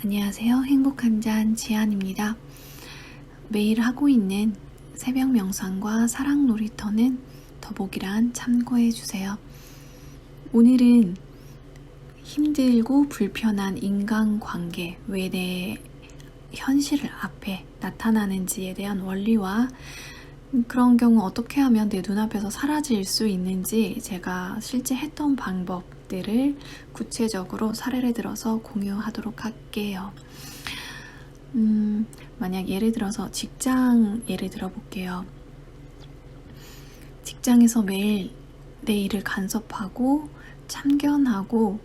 안녕하세요. 행복한 잔 지안입니다. 매일 하고 있는 새벽 명상과 사랑 놀이터는 더보기란 참고해주세요. 오늘은 힘들고 불편한 인간관계, 왜 내 현실 앞에 나타나는지에 대한 원리와 그런 경우 어떻게 하면 내 눈앞에서 사라질 수 있는지 제가 실제 했던 방법들을 구체적으로 사례를 들어서 공유하도록 할게요. 만약 예를 들어서 직장 예를 들어볼게요. 직장에서 매일 내 일을 간섭하고 참견하고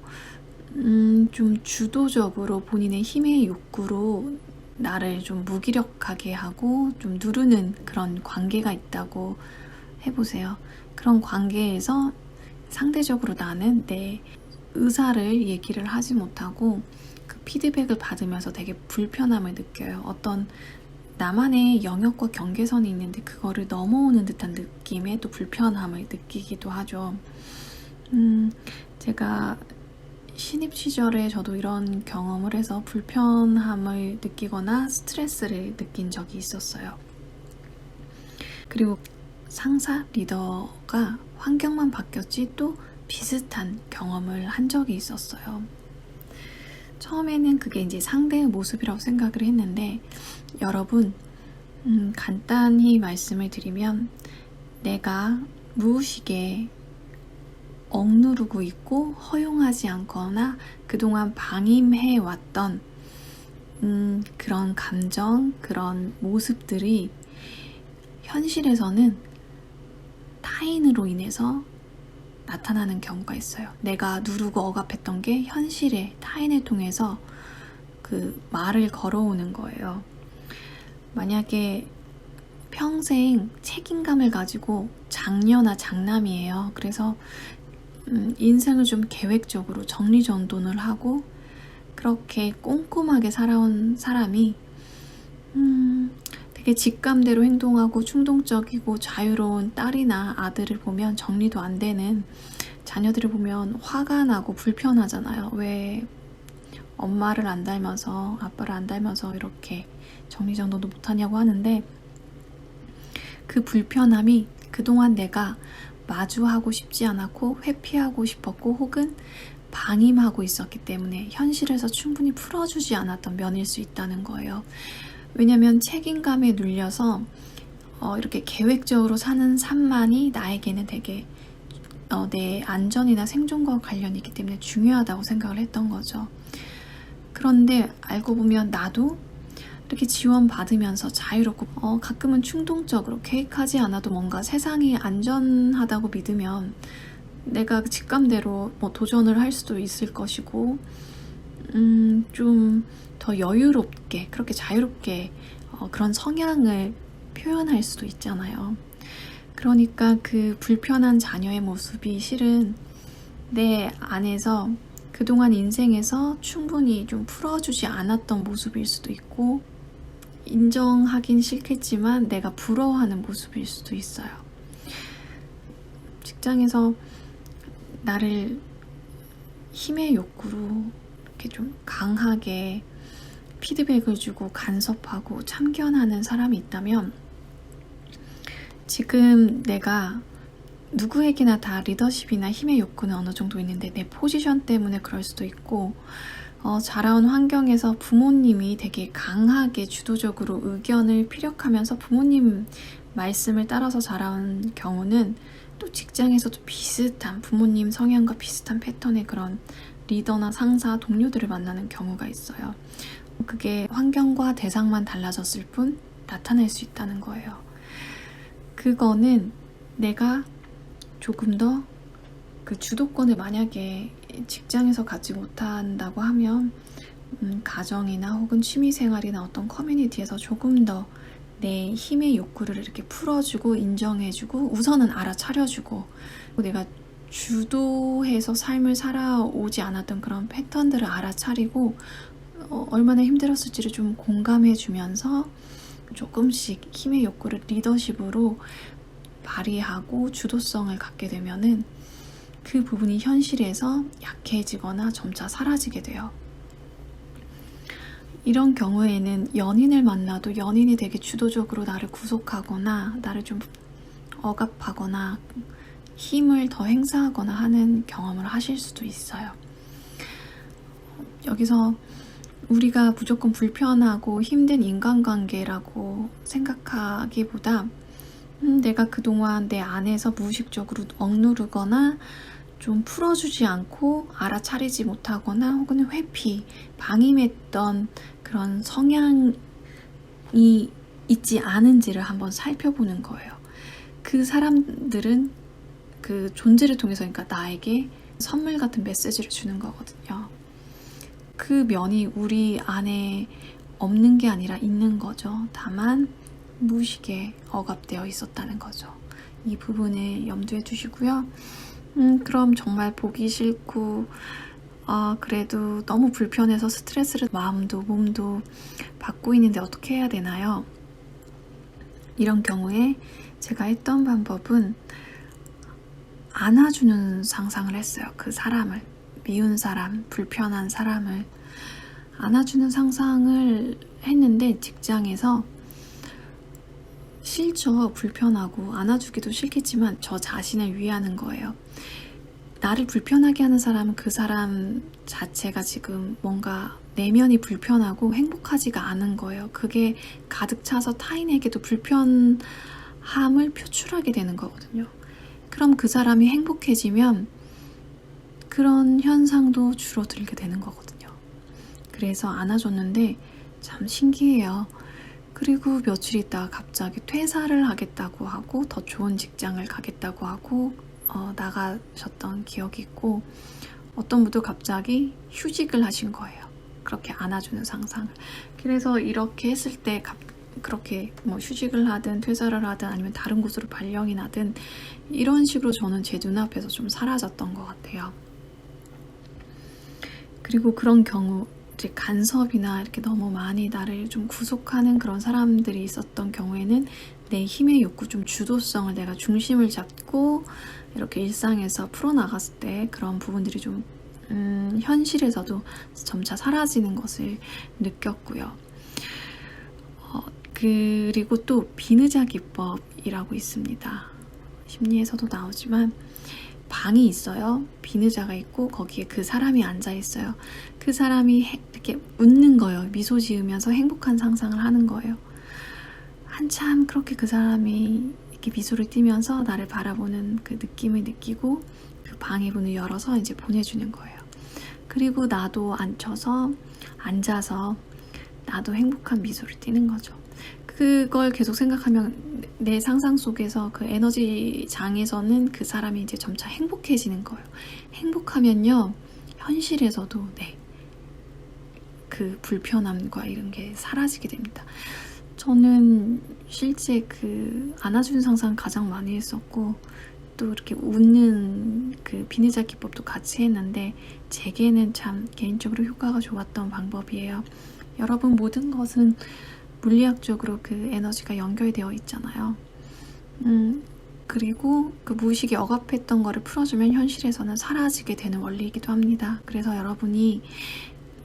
좀 주도적으로 본인의 힘의 욕구로 나를 좀 무기력하게 하고 좀 누르는 그런 관계가 있다고 해보세요. 그런 관계에서 상대적으로 나는 내 의사를 얘기를 하지 못하고 그 피드백을 받으면서 되게 불편함을 느껴요. 어떤 나만의 영역과 경계선이 있는데 그거를 넘어오는 듯한 느낌의 또 불편함을 느끼기도 하죠. 제가 신입 시절에 저도 이런 경험을 해서 불편함을 느끼거나 스트레스를 느낀 적이 있었어요. 그리고 상사, 리더가 환경만 바뀌었지 또 비슷한 경험을 한 적이 있었어요. 처음에는 그게 이제 상대의 모습이라고 생각을 했는데 여러분, 간단히 말씀을 드리면 내가 무의식에 억누르고 있고 허용하지 않거나 그동안 방임해왔던 그런 감정, 그런 모습들이 현실에서는 타인으로 인해서 나타나는 경우가 있어요. 내가 누르고 억압했던 게 현실에 타인을 통해서 그 말을 걸어오는 거예요. 만약에 평생 책임감을 가지고 장녀나 장남이에요. 그래서 인생을 좀 계획적으로 정리정돈을 하고 그렇게 꼼꼼하게 살아온 사람이 되게 직감대로 행동하고 충동적이고 자유로운 딸이나 아들을 보면 정리도 안 되는 자녀들을 보면 화가 나고 불편하잖아요. 왜 엄마를 안 닮아서 아빠를 안 닮아서 이렇게 정리정돈도 못하냐고 하는데 그 불편함이 그동안 내가 마주하고 싶지 않았고 회피하고 싶었고 혹은 방임하고 있었기 때문에 현실에서 충분히 풀어주지 않았던 면일 수 있다는 거예요. 왜냐하면 책임감에 눌려서 이렇게 계획적으로 사는 삶만이 나에게는 되게 내 안전이나 생존과 관련이 있기 때문에 중요하다고 생각을 했던 거죠. 그런데 알고 보면 나도 이렇게 지원받으면서 자유롭고 가끔은 충동적으로 계획하지 않아도 뭔가 세상이 안전하다고 믿으면 내가 직감대로 도전을 할 수도 있을 것이고 좀 더 여유롭게 그렇게 자유롭게 그런 성향을 표현할 수도 있잖아요. 그러니까 그 불편한 자녀의 모습이 실은 내 안에서 그동안 인생에서 충분히 좀 풀어주지 않았던 모습일 수도 있고 인정하긴 싫겠지만 내가 부러워하는 모습일 수도 있어요. 직장에서 나를 힘의 욕구로 이렇게 좀 강하게 피드백을 주고 간섭하고 참견하는 사람이 있다면 지금 내가 누구에게나 다 리더십이나 힘의 욕구는 어느 정도 있는데 내 포지션 때문에 그럴 수도 있고 자라온 환경에서 부모님이 되게 강하게 주도적으로 의견을 피력하면서 부모님 말씀을 따라서 자라온 경우는 또 직장에서도 비슷한 부모님 성향과 비슷한 패턴의 그런 리더나 상사, 동료들을 만나는 경우가 있어요. 그게 환경과 대상만 달라졌을 뿐 나타날 수 있다는 거예요. 그거는 내가 조금 더 그 주도권을 만약에 직장에서 갖지 못한다고 하면 가정이나 혹은 취미생활이나 어떤 커뮤니티에서 조금 더 내 힘의 욕구를 이렇게 풀어주고 인정해주고 우선은 알아차려주고 내가 주도해서 삶을 살아오지 않았던 그런 패턴들을 알아차리고 얼마나 힘들었을지를 좀 공감해주면서 조금씩 힘의 욕구를 리더십으로 발휘하고 주도성을 갖게 되면은 그 부분이 현실에서 약해지거나 점차 사라지게 돼요. 이런 경우에는 연인을 만나도 연인이 되게 주도적으로 나를 구속하거나 나를 좀 억압하거나 힘을 더 행사하거나 하는 경험을 하실 수도 있어요. 여기서 우리가 무조건 불편하고 힘든 인간관계라고 생각하기보다 내가 그동안 내 안에서 무의식적으로 억누르거나 좀 풀어주지 않고 알아차리지 못하거나 혹은 회피, 방임했던 그런 성향이 있지 않은지를 한번 살펴보는 거예요. 그 사람들은 그 존재를 통해서 그러니까 나에게 선물 같은 메시지를 주는 거거든요. 그 면이 우리 안에 없는 게 아니라 있는 거죠. 다만 무의식에 억압되어 있었다는 거죠. 이 부분을 염두에 두시고요. 그럼 정말 보기 싫고 그래도 너무 불편해서 스트레스를 마음도 몸도 받고 있는데 어떻게 해야 되나요? 이런 경우에 제가 했던 방법은 안아주는 상상을 했어요. 그 사람을, 미운 사람, 불편한 사람을 안아주는 상상을 했는데 직장에서 싫죠. 불편하고 안아주기도 싫겠지만 저 자신을 위하는 거예요. 나를 불편하게 하는 사람은 그 사람 자체가 지금 뭔가 내면이 불편하고 행복하지가 않은 거예요. 그게 가득 차서 타인에게도 불편함을 표출하게 되는 거거든요. 그럼 그 사람이 행복해지면 그런 현상도 줄어들게 되는 거거든요. 그래서 안아줬는데 참 신기해요. 그리고 며칠 있다가 갑자기 퇴사를 하겠다고 하고 더 좋은 직장을 가겠다고 하고 나가셨던 기억이 있고 어떤 분도 갑자기 휴직을 하신 거예요. 그렇게 안아주는 상상을. 그래서 이렇게 했을 때 그렇게 뭐 휴직을 하든 퇴사를 하든 아니면 다른 곳으로 발령이 나든 이런 식으로 저는 제 눈앞에서 좀 사라졌던 것 같아요. 그리고 그런 경우 이제 간섭이나 이렇게 너무 많이 나를 좀 구속하는 그런 사람들이 있었던 경우에는 내 힘의 욕구, 좀 주도성을 내가 중심을 잡고 이렇게 일상에서 풀어나갔을 때 그런 부분들이 좀 현실에서도 점차 사라지는 것을 느꼈고요. 그리고 또 비느자 기법이라고 있습니다. 심리에서도 나오지만 방이 있어요. 비느자가 있고 거기에 그 사람이 앉아 있어요. 그 사람이 이렇게 웃는 거예요. 미소 지으면서 행복한 상상을 하는 거예요. 한참 그렇게 그 사람이 이렇게 미소를 띠면서 나를 바라보는 그 느낌을 느끼고 그 방의 문을 열어서 이제 보내주는 거예요. 그리고 나도 앉아서 나도 행복한 미소를 띠는 거죠. 그걸 계속 생각하면 내 상상 속에서 그 에너지 장에서는 그 사람이 이제 점차 행복해지는 거예요. 행복하면요, 현실에서도 그 불편함과 이런 게 사라지게 됩니다. 저는 실제 그 안아주는 상상 가장 많이 했었고 또 이렇게 웃는 그 비느자 기법도 같이 했는데 제게는 참 개인적으로 효과가 좋았던 방법이에요. 여러분, 모든 것은 물리학적으로 그 에너지가 연결되어 있잖아요. 그리고 그 무의식이 억압했던 거를 풀어주면 현실에서는 사라지게 되는 원리이기도 합니다. 그래서 여러분이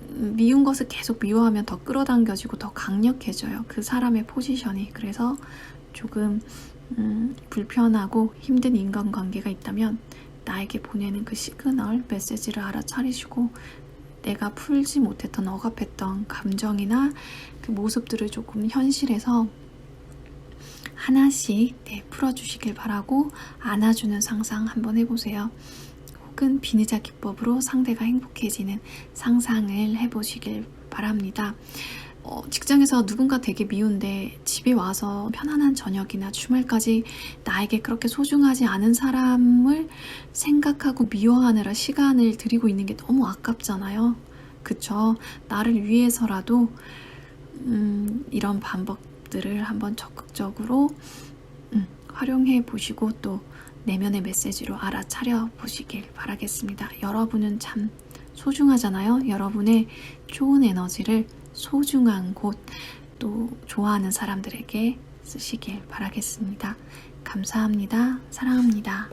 미운 것을 계속 미워하면 더 끌어당겨지고 더 강력해져요. 그 사람의 포지션이. 그래서 조금 불편하고 힘든 인간관계가 있다면 나에게 보내는 그 시그널, 메시지를 알아차리시고 내가 풀지 못했던 억압했던 감정이나 그 모습들을 조금 현실에서 하나씩 풀어주시길 바라고 안아주는 상상 한번 해보세요. 혹은 비느자 기법으로 상대가 행복해지는 상상을 해보시길 바랍니다. 직장에서 누군가 되게 미운데 집에 와서 편안한 저녁이나 주말까지 나에게 그렇게 소중하지 않은 사람을 생각하고 미워하느라 시간을 들이고 있는 게 너무 아깝잖아요. 그쵸? 나를 위해서라도 이런 방법들을 한번 적극적으로 활용해 보시고 또 내면의 메시지로 알아차려 보시길 바라겠습니다. 여러분은 참 소중하잖아요. 여러분의 좋은 에너지를 소중한 곳, 또 좋아하는 사람들에게 쓰시길 바라겠습니다. 감사합니다. 사랑합니다.